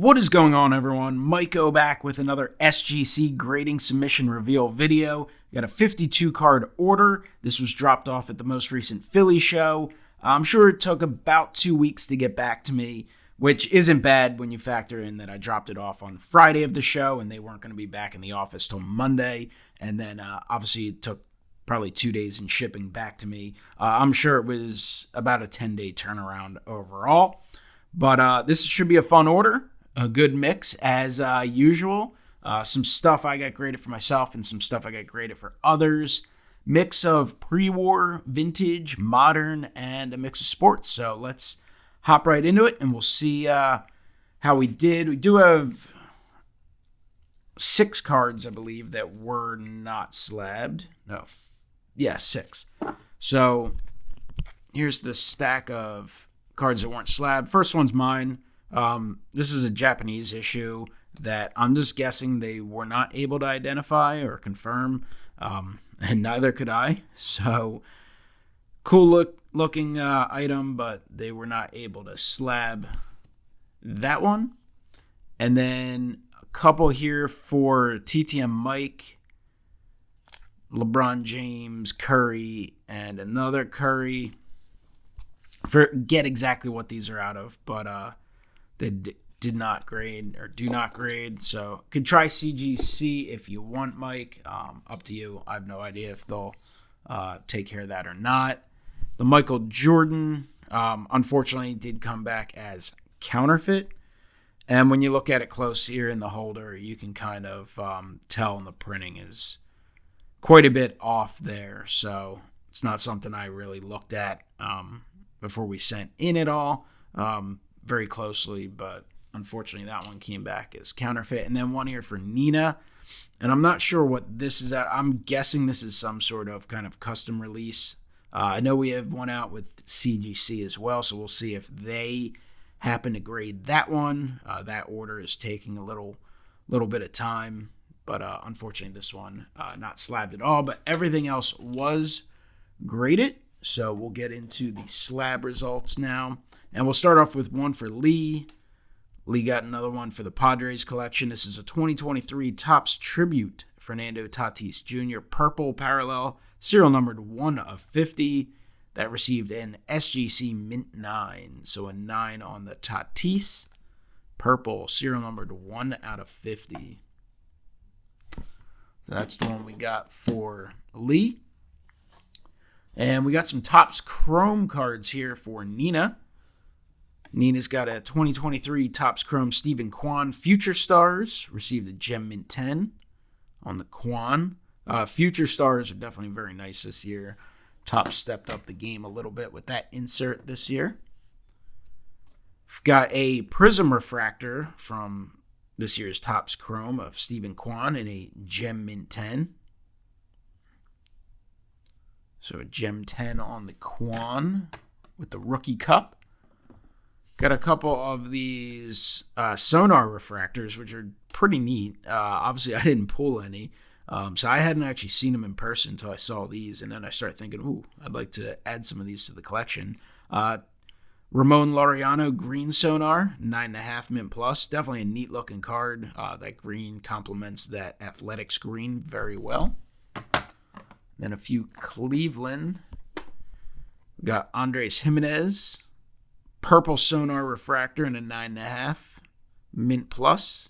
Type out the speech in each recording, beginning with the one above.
What is going on, everyone? MikeO back with another SGC grading submission reveal video. Got a 52 card order. This was dropped off at the most recent Philly show. I'm sure it took about 2 weeks to get back to me, which isn't bad when you factor in that I dropped it off on Friday of the show and they weren't going to be back in the office till Monday. And then obviously it took probably 2 days in shipping back to me. I'm sure it was about a 10-day turnaround overall. But this should be a fun order. A good mix as usual. Some stuff I got graded for myself and some stuff I got graded for others. Mix of pre-war, vintage, modern, and a mix of sports. So let's hop right into it and we'll see how we did. We do have 6 cards, I believe, that were not slabbed. No, 6. So here's the stack of cards that weren't slabbed. First one's mine. This is a Japanese issue that I'm just guessing they were not able to identify or confirm, and neither could I. So, cool looking item, but they were not able to slab that one. And then a couple here for TTM Mike, LeBron James, Curry, and another Curry. Forget exactly what these are out of, but they did not grade or do not grade. So could try CGC if you want, Mike. Up to you. I have no idea if they'll take care of that or not. The Michael Jordan, unfortunately, did come back as counterfeit. And when you look at it close here in the holder, you can kind of tell the printing is quite a bit off there. So it's not something I really looked at before we sent in it all very closely, but unfortunately that one came back as counterfeit. And then one here for Nina, and I'm not sure what this is at. I'm guessing this is some sort of kind of custom release. I know we have one out with CGC as well, so we'll see if they happen to grade that one. That order is taking a little bit of time, but unfortunately this one not slabbed at all, but everything else was graded. So we'll get into the slab results now. And we'll start off with one for Lee. Lee got another one for the Padres collection. This is a 2023 Topps Tribute Fernando Tatis Jr. Purple Parallel, serial numbered 1 of 50. That received an SGC Mint 9. So a 9 on the Tatis. Purple, serial numbered 1 out of 50. So that's the one we got for Lee. And we got some Topps Chrome cards here for Nina. Nina's got a 2023 Topps Chrome Stephen Kwan Future Stars. Received a Gem Mint 10 on the Kwan. Future Stars are definitely very nice this year. Topps stepped up the game a little bit with that insert this year. We've got a Prism Refractor from this year's Topps Chrome of Stephen Kwan in a Gem Mint 10. So a Gem 10 on the Kwan with the Rookie Cup. Got a couple of these sonar refractors, which are pretty neat. Obviously, I didn't pull any, so I hadn't actually seen them in person until I saw these, and then I started thinking, ooh, I'd like to add some of these to the collection. Ramon Laureano Green Sonar, 9.5 Mint Plus. Definitely a neat-looking card. That green complements that Athletics green very well. Then a few Cleveland. We got Andres Jimenez. Purple Sonar Refractor in a 9.5 Mint Plus.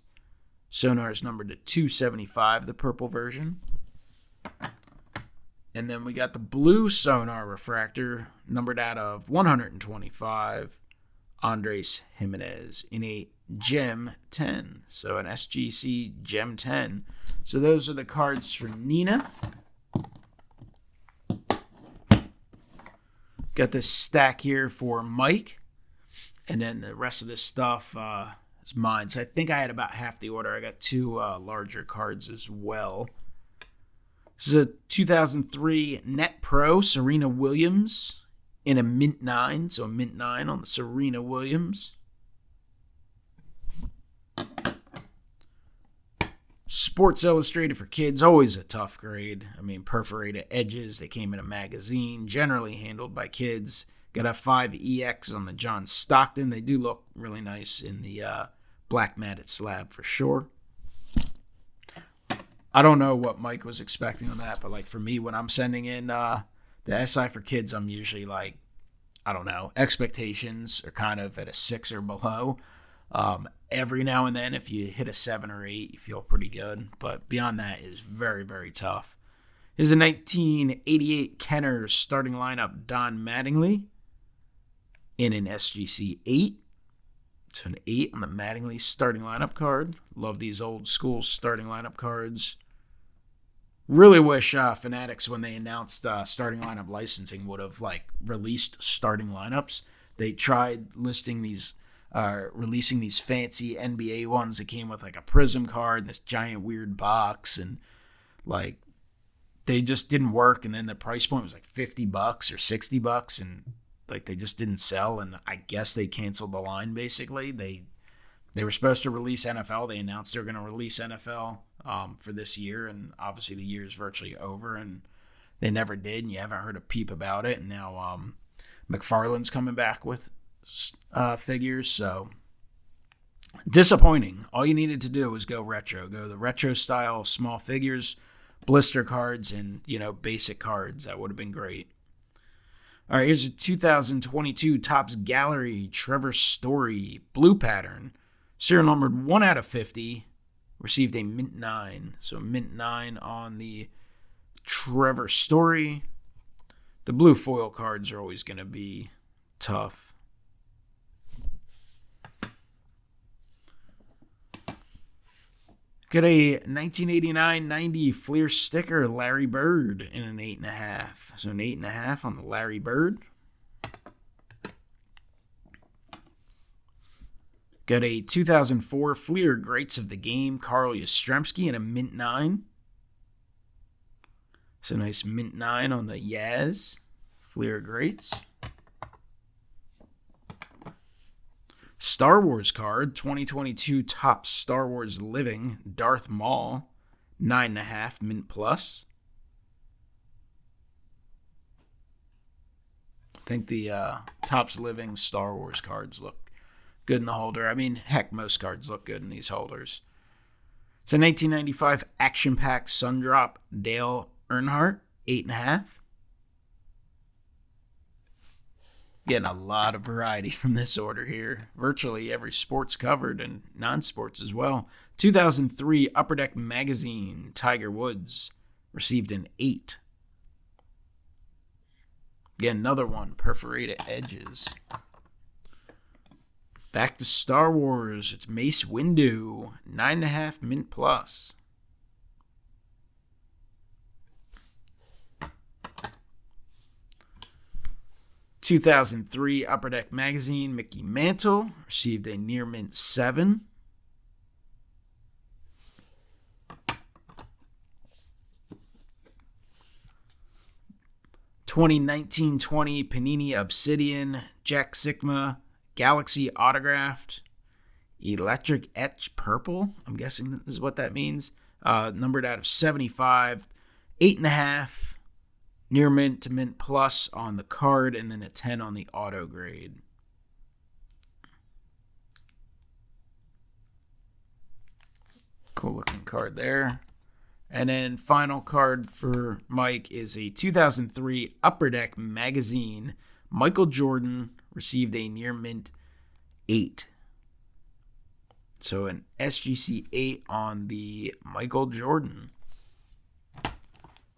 Sonar is numbered to 275, the purple version. And then we got the blue Sonar Refractor, numbered out of 125, Andres Jimenez in a Gem 10. So an SGC Gem 10. So those are the cards for Nina. Got this stack here for Mike. And then the rest of this stuff is mine. So I think I had about half the order. I got 2 larger cards as well. This is a 2003 Net Pro Serena Williams in a Mint 9. So a Mint 9 on the Serena Williams. Sports Illustrated for kids, always a tough grade. I mean, perforated edges. They came in a magazine, generally handled by kids. Got a 5EX on the John Stockton. They do look really nice in the black matted slab for sure. I don't know what Mike was expecting on that, but like for me, when I'm sending in the SI for kids, I'm usually like, I don't know, expectations are kind of at a 6 or below. Every now and then, if you hit a 7 or 8, you feel pretty good. But beyond that, it is very, very tough. Here's a 1988 Kenner starting lineup, Don Mattingly, in an SGC 8. So an 8 on the Mattingly starting lineup card. Love these old school starting lineup cards. Really wish Fanatics, when they announced starting lineup licensing, would have like released starting lineups. They tried releasing these fancy NBA ones that came with like a Prism card and this giant weird box, and like they just didn't work. And then the price point was like $50 or $60, and like they just didn't sell. And I guess they canceled the line. Basically, they were supposed to release NFL. They announced they were going to release NFL for this year, and obviously the year is virtually over, and they never did, and you haven't heard a peep about it. And now McFarlane's coming back with figures, so disappointing. All you needed to do was go retro, go the retro style, small figures, blister cards, and basic cards. That would have been great. All right, here's a 2022 Topps Gallery Trevor Story blue pattern, serial numbered 1 out of 50. Received a mint 9. So mint 9 on the Trevor Story. The blue foil cards are always going to be tough. Got a 1989-90 Fleer sticker, Larry Bird, in an 8.5. So an 8.5 on the Larry Bird. Got a 2004 Fleer Greats of the Game, Carl Yastrzemski, in a mint 9. So nice mint 9 on the Yaz Fleer Greats. Star Wars card, 2022 Topps Star Wars Living, Darth Maul, 9.5 mint plus. I think the Topps Living Star Wars cards look good in the holder. I mean, heck, most cards look good in these holders. It's a 1995 Action Pack Sundrop Dale Earnhardt, 8.5. Getting a lot of variety from this order here. Virtually every sport's covered, and non-sports as well. 2003 Upper Deck Magazine, Tiger Woods, received an 8. Again, another one, perforated edges. Back to Star Wars. It's Mace Windu, 9.5 mint plus. (2003) Upper Deck Magazine, Mickey Mantle, received a near mint 7. (2019-20) Panini Obsidian, Jack Sigma, Galaxy Autographed, Electric Etch Purple. I'm guessing this is what that means. Numbered out of 75, 8.5, near mint to mint plus on the card, and then a 10 on the auto grade. Cool looking card there. And then final card for Mike is a 2003 Upper Deck Magazine, Michael Jordan, received a near mint 8. So an SGC 8 on the Michael Jordan.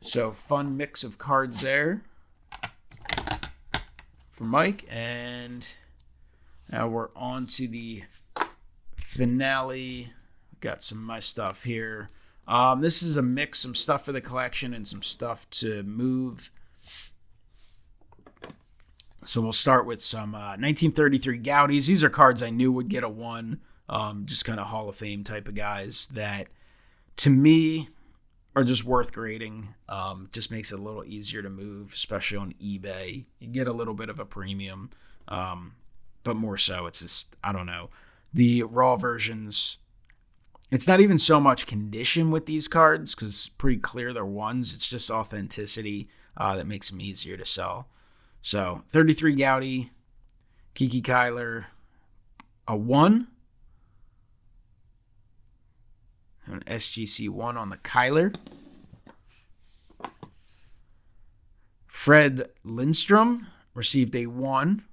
So fun mix of cards there for Mike. And now we're on to the finale. Got some of my stuff here. This is a mix, some stuff for the collection and some stuff to move. So we'll start with some 1933 Goudeys. These are cards I knew would get a 1. Just kind of Hall of Fame type of guys that, to me, are just worth grading. Just makes it a little easier to move, especially on eBay. You get a little bit of a premium, but more so, it's just, I don't know. The raw versions, it's not even so much condition with these cards, because it's pretty clear they're 1s. It's just authenticity that makes them easier to sell. So 33 Goudey, Kiki Kyler, a 1. An SGC 1 on the Kyler. Fred Lindstrom received a 1.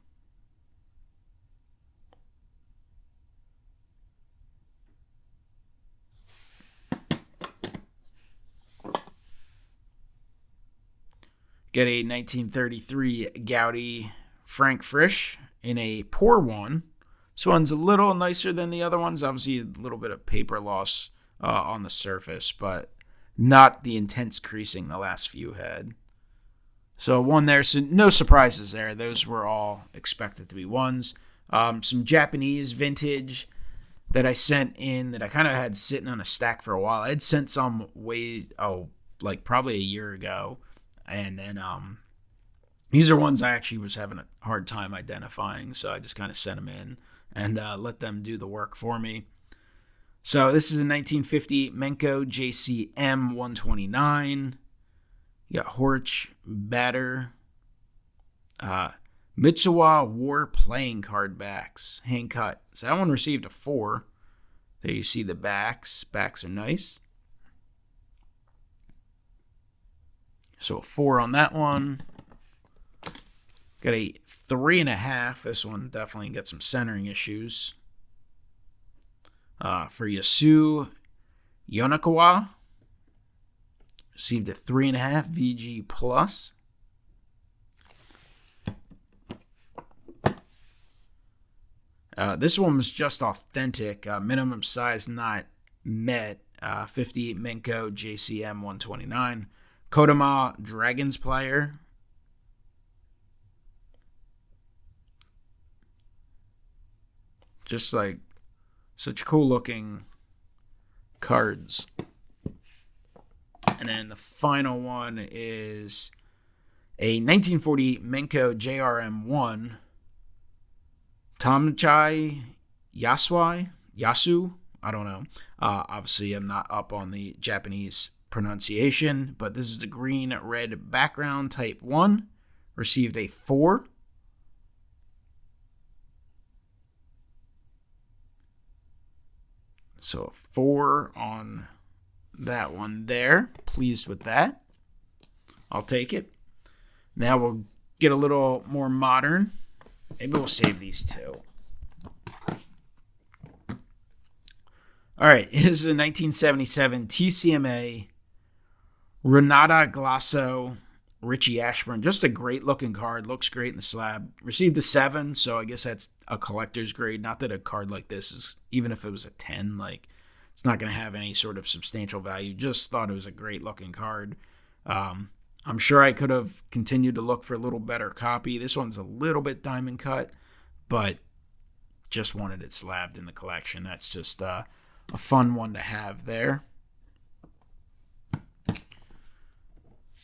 Get a 1933 Goudey Frank Frisch in a poor 1. This one's a little nicer than the other ones. Obviously, a little bit of paper loss on the surface, but not the intense creasing the last few had. So 1 there, so no surprises there. Those were all expected to be 1s. Some Japanese vintage that I sent in that I kind of had sitting on a stack for a while. I had sent some probably a year ago. And then these are ones I actually was having a hard time identifying, so I just kind of sent them in and let them do the work for me. So this is a 1950 MikeO JCM 129. You got Horch, Batter, Mitsuwa War playing card backs, hand cut. So that one received a 4. There you see the backs. Backs are nice. So a 4 on that one. Got a 3.5. This one definitely got some centering issues. For Yasu Yonakawa, received a 3.5 VG plus. This one was just authentic. Minimum size not met. 58 MikeO JCM 129. Kodama Dragons player. Just like such cool looking cards. And then the final one is a 1948 MikeO JRM1 Tamchai Yasu. I don't know. Obviously, I'm not up on the Japanese pronunciation, but this is the green-red background type 1. Received a 4. So a 4 on that one there. Pleased with that. I'll take it. Now we'll get a little more modern. Maybe we'll save these 2. All right, this is a 1977 TCMA Renata Glasso Richie Ashburn. Just a great looking card. Looks great in the slab. Received a 7, so I guess that's a collector's grade. Not that a card like this is, even if it was a 10, like it's not going to have any sort of substantial value. Just thought it was a great looking card. I'm sure I could have continued to look for a little better copy. This one's a little bit diamond cut, but just wanted it slabbed in the collection. That's just a fun one to have there.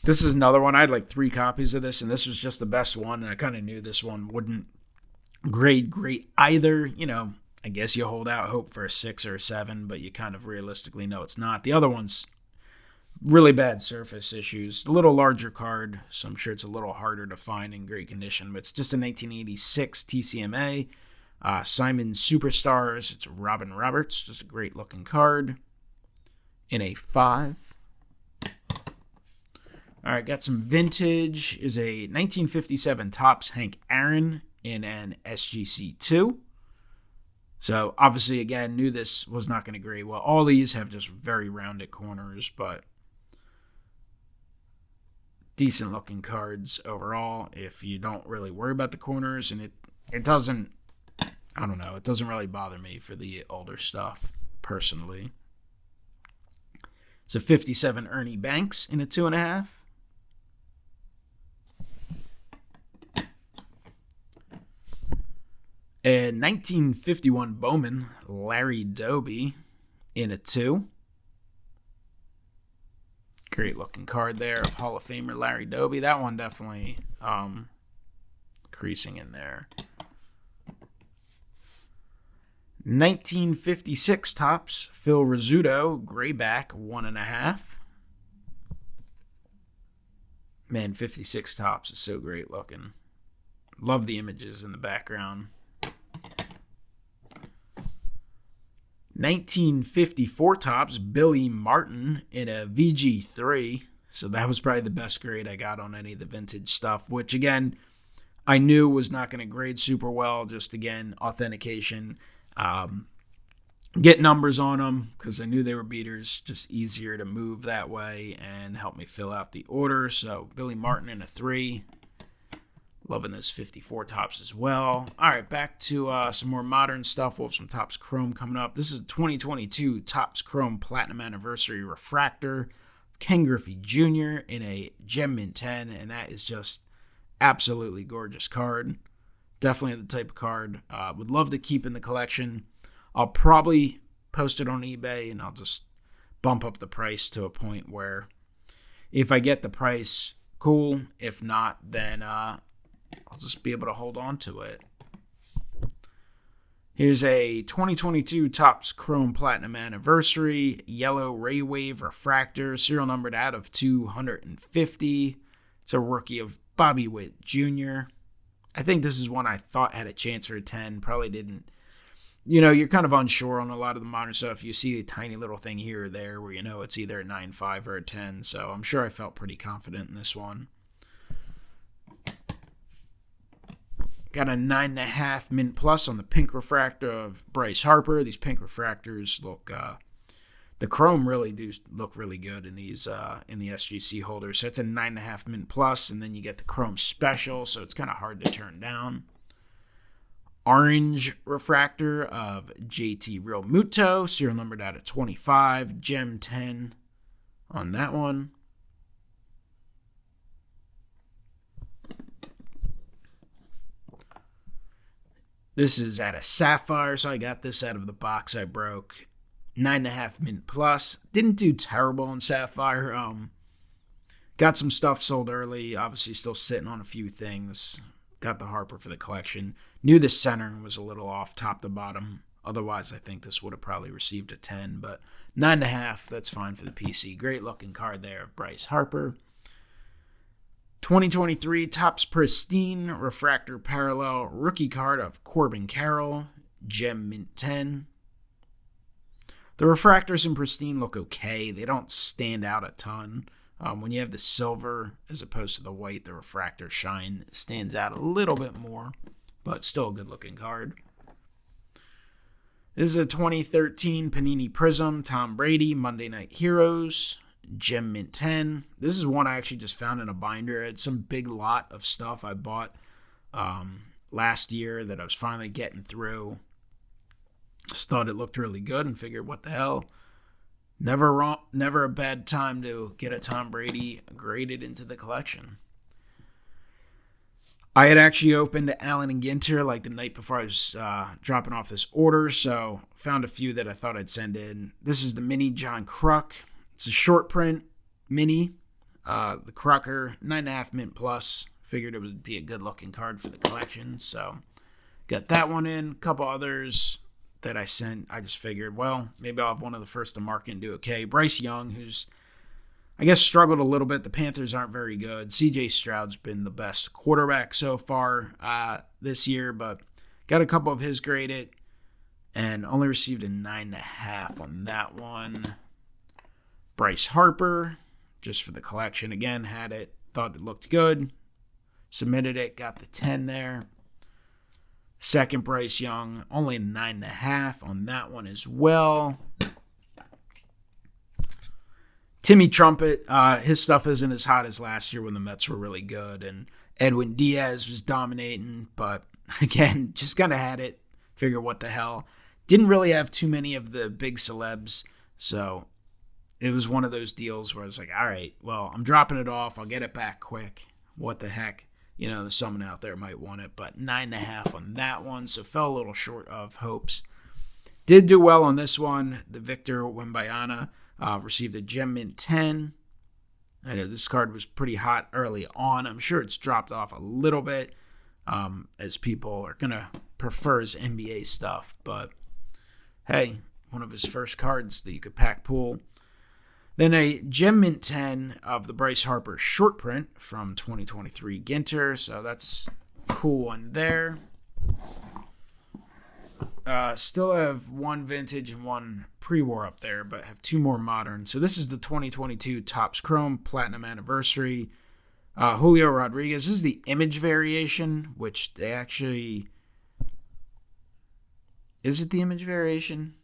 This is another one. I had like 3 copies of this, and this was just the best one, and I kind of knew this one wouldn't grade great either. You know, I guess you hold out hope for a 6 or a 7, but you kind of realistically know it's not. The other one's really bad surface issues. A little larger card, so I'm sure it's a little harder to find in great condition, but it's just a 1986 TCMA. Simon Superstars. It's Robin Roberts. Just a great looking card in a 5. All right, got some vintage. Is a 1957 Topps Hank Aaron in an SGC 2. So obviously, again, knew this was not going to grade well. All these have just very rounded corners, but decent looking cards overall. If you don't really worry about the corners, and it doesn't, I don't know, it doesn't really bother me for the older stuff personally. It's a 57 Ernie Banks in a 2.5. A 1951 Bowman Larry Doby in a 2. Great looking card there of Hall of Famer Larry Doby. That one definitely creasing in there. 1956 Topps Phil Rizzuto Grayback 1.5. Man, 56 Topps is so great looking. Love the images in the background. 1954 Topps Billy Martin in a VG3. So that was probably the best grade I got on any of the vintage stuff, which again, I knew was not going to grade super well. Just again, authentication. Get numbers on them because I knew they were beaters. Just easier to move that way and help me fill out the order. So Billy Martin in a 3. Loving this 54 Topps as well. All right, back to some more modern stuff. We'll have some Topps Chrome coming up. This is 2022 Topps Chrome Platinum Anniversary Refractor. Ken Griffey Jr. in a Gem Mint 10, and that is just absolutely gorgeous card. Definitely the type of card would love to keep in the collection. I'll probably post it on eBay, and I'll just bump up the price to a point where if I get the price, cool. If not, then I'll just be able to hold on to it. Here's a 2022 Topps Chrome Platinum Anniversary Yellow Ray Wave Refractor, serial numbered out of 250. It's a rookie of Bobby Witt Jr. I think this is one I thought had a chance for a 10. Probably didn't. You know, you're kind of unsure on a lot of the modern stuff. You see a tiny little thing here or there where you know it's either a 9.5 or a 10. So I'm sure I felt pretty confident in this one. Got a 9.5 mint plus on the pink refractor of Bryce Harper. These pink refractors look, the chrome really do look really good in these in the SGC holder. So it's a 9.5 mint plus, and then you get the chrome special, so it's kind of hard to turn down. Orange refractor of JT Real Muto, serial numbered out of 25, Gem 10 on that one. This is at a Sapphire, so I got this out of the box I broke. 9.5 mint plus. Didn't do terrible on Sapphire. Got some stuff sold early. Obviously still sitting on a few things. Got the Harper for the collection. Knew the center was a little off top to bottom. Otherwise, I think this would have probably received a 10. But 9.5, that's fine for the PC. Great looking card there of Bryce Harper. 2023 Topps Pristine Refractor Parallel Rookie card of Corbin Carroll, Gem Mint 10. The refractors in Pristine look okay. They don't stand out a ton. When you have the silver as opposed to the white, the refractor shine stands out a little bit more, but still a good looking card. This is a 2013 Panini Prism Tom Brady Monday Night Heroes. Gem Mint 10. This is one I actually just found in a binder. It's some big lot of stuff I bought last year that I was finally getting through. Just thought it looked really good and figured, what the hell? Never a bad time to get a Tom Brady graded into the collection. I had actually opened Allen and Ginter like the night before I was dropping off this order, so found a few that I thought I'd send in. This is the mini John Kruk. It's a short print mini. The Krucker, 9.5 mint plus. Figured it would be a good looking card for the collection. So got that one in. A couple others that I sent. I just figured, well, maybe I'll have one of the first to market and do okay. Bryce Young, who's, I guess, struggled a little bit. The Panthers aren't very good. CJ Stroud's been the best quarterback so far this year, but got a couple of his graded and only received a 9.5 on that one. Bryce Harper, just for the collection. Again, had it, thought it looked good. Submitted it, got the 10 there. Second Bryce Young, only a 9.5 on that one as well. Timmy Trumpet, his stuff isn't as hot as last year when the Mets were really good. And Edwin Diaz was dominating. But again, just kind of had it. Figure what the hell. Didn't really have too many of the big celebs. So it was one of those deals where I was like, all right, well, I'm dropping it off. I'll get it back quick. What the heck? You know, there's someone out there might want it. But 9.5 on that one. So fell a little short of hopes. Did do well on this one. The Victor Wembanyama received a Gem Mint 10. I know this card was pretty hot early on. I'm sure it's dropped off a little bit as people are going to prefer his NBA stuff. But, hey, one of his first cards that you could pack pool. Then a Gem Mint 10 of the Bryce Harper short print from 2023 Ginter. So that's a cool one there. Still have one vintage and one pre-war up there, but have two more modern. So this is the 2022 Topps Chrome Platinum Anniversary. Julio Rodriguez. This is the image variation, which they actually... Is it the image variation?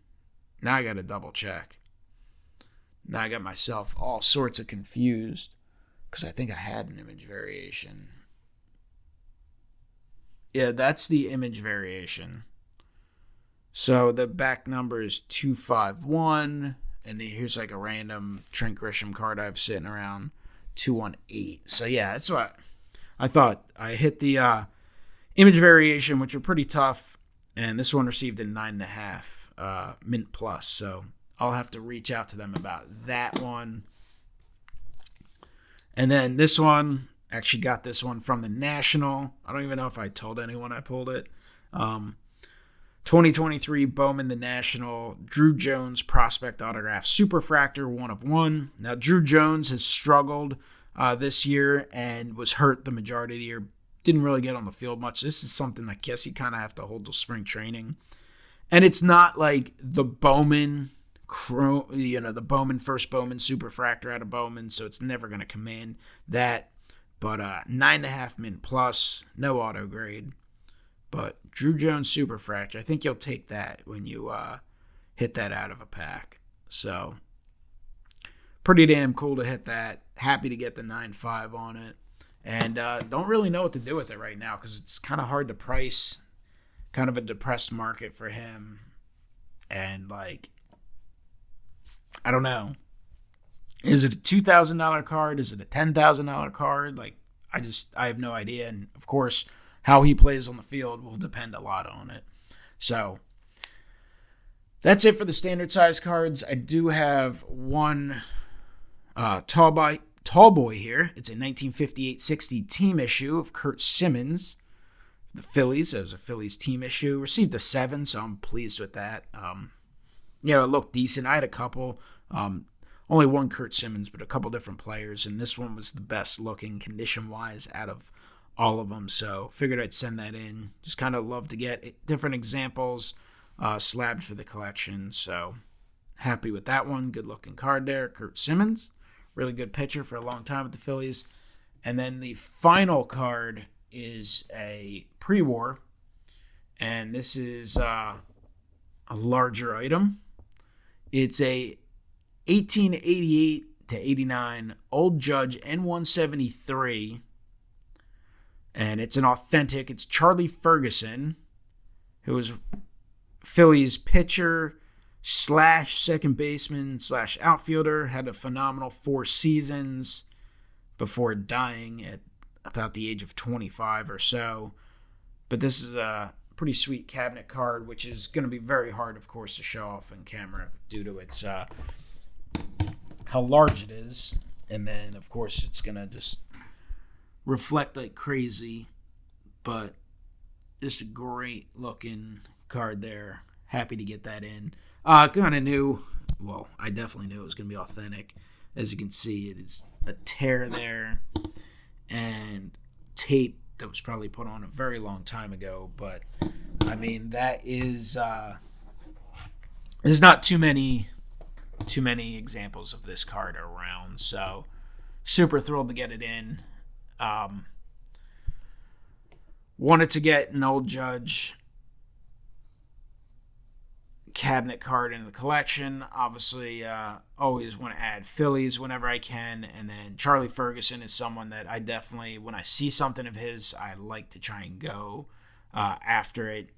Now I got to double check. Now I got myself all sorts of confused because I think I had an image variation. Yeah, that's the image variation. So the back number is 251, and then here's like a random Trent Grisham card I have sitting around 218. So yeah, that's what I thought. I hit the image variation, which are pretty tough, and this one received a 9.5 mint plus. So I'll have to reach out to them about that one. And then this one, actually got this one from the National. I don't even know if I told anyone I pulled it. 2023 Bowman the National, Drew Jones Prospect Autograph Superfractor 1 of 1. Now, Drew Jones has struggled this year and was hurt the majority of the year. Didn't really get on the field much. This is something I guess you kind of have to hold to spring training. And it's not like the Bowman, the Bowman, first Bowman Superfractor out of Bowman, so it's never going to command that. But 9.5 mint plus, no auto grade. But Drew Jones Superfractor, I think you'll take that when you hit that out of a pack. So pretty damn cool to hit that. Happy to get the 9.5 on it. And don't really know what to do with it right now because it's kind of hard to price. Kind of a depressed market for him. And like, I don't know. Is it a $2,000 card? Is it a $10,000 card? Like, I have no idea. And of course, how he plays on the field will depend a lot on it. So that's it for the standard size cards. I do have one tall boy here. It's a 1958-60 team issue of Kurt Simmons. The Phillies. It was a Phillies team issue. Received a 7, so I'm pleased with that. It looked decent. I had a couple. Only one Kurt Simmons, but a couple different players. And this one was the best looking condition-wise out of all of them. So figured I'd send that in. Just kind of love to get different examples slabbed for the collection. So happy with that one. Good looking card there. Kurt Simmons. Really good pitcher for a long time with the Phillies. And then the final card is a pre-war. And this is a larger item. It's a 1888 to 89 Old Judge N173. And it's an authentic. It's Charlie Ferguson, who was Phillies pitcher / second baseman / outfielder. Had a phenomenal 4 seasons before dying at about the age of 25 or so. But this is a pretty sweet cabinet card, which is going to be very hard, of course, to show off on camera due to its how large it is. And then, of course, it's going to just reflect like crazy, but just a great looking card there. Happy to get that in. Kind of knew, well, I definitely knew it was going to be authentic. As you can see, it is a tear there and tape that was probably put on a very long time ago. But I mean, that is there's not too many examples of this card around. So super thrilled to get it in. Wanted to get an Old Judge cabinet card into the collection. Obviously, always want to add Phillies whenever I can. And then Charlie Ferguson is someone that I definitely, when I see something of his, I like to try and go after it.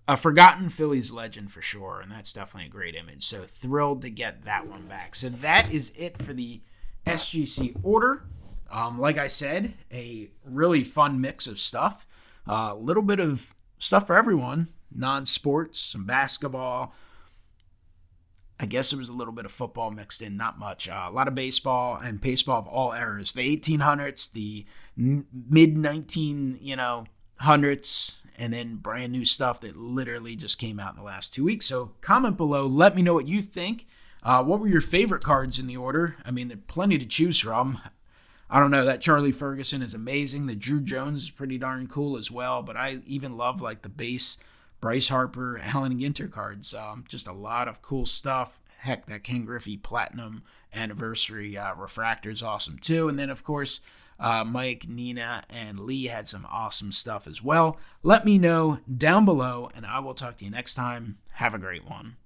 A forgotten Phillies legend for sure, and that's definitely a great image. So thrilled to get that one back. So that is it for the SGC Order. Like I said, a really fun mix of stuff. A little bit of stuff for everyone. Non-sports, some basketball. I guess there was a little bit of football mixed in, not much. A lot of baseball and baseball of all eras. The 1800s, the mid-1900s, and then brand new stuff that literally just came out in the last 2 weeks. So comment below. Let me know what you think. What were your favorite cards in the order? I mean, there's plenty to choose from. I don't know. That Charlie Ferguson is amazing. The Drew Jones is pretty darn cool as well. But I even love like the base Bryce Harper, Helen Ginter cards. Just a lot of cool stuff. Heck, that Ken Griffey Platinum Anniversary Refractor is awesome too. And then, of course, Mike, Nina, and Lee had some awesome stuff as well. Let me know down below, and I will talk to you next time. Have a great one.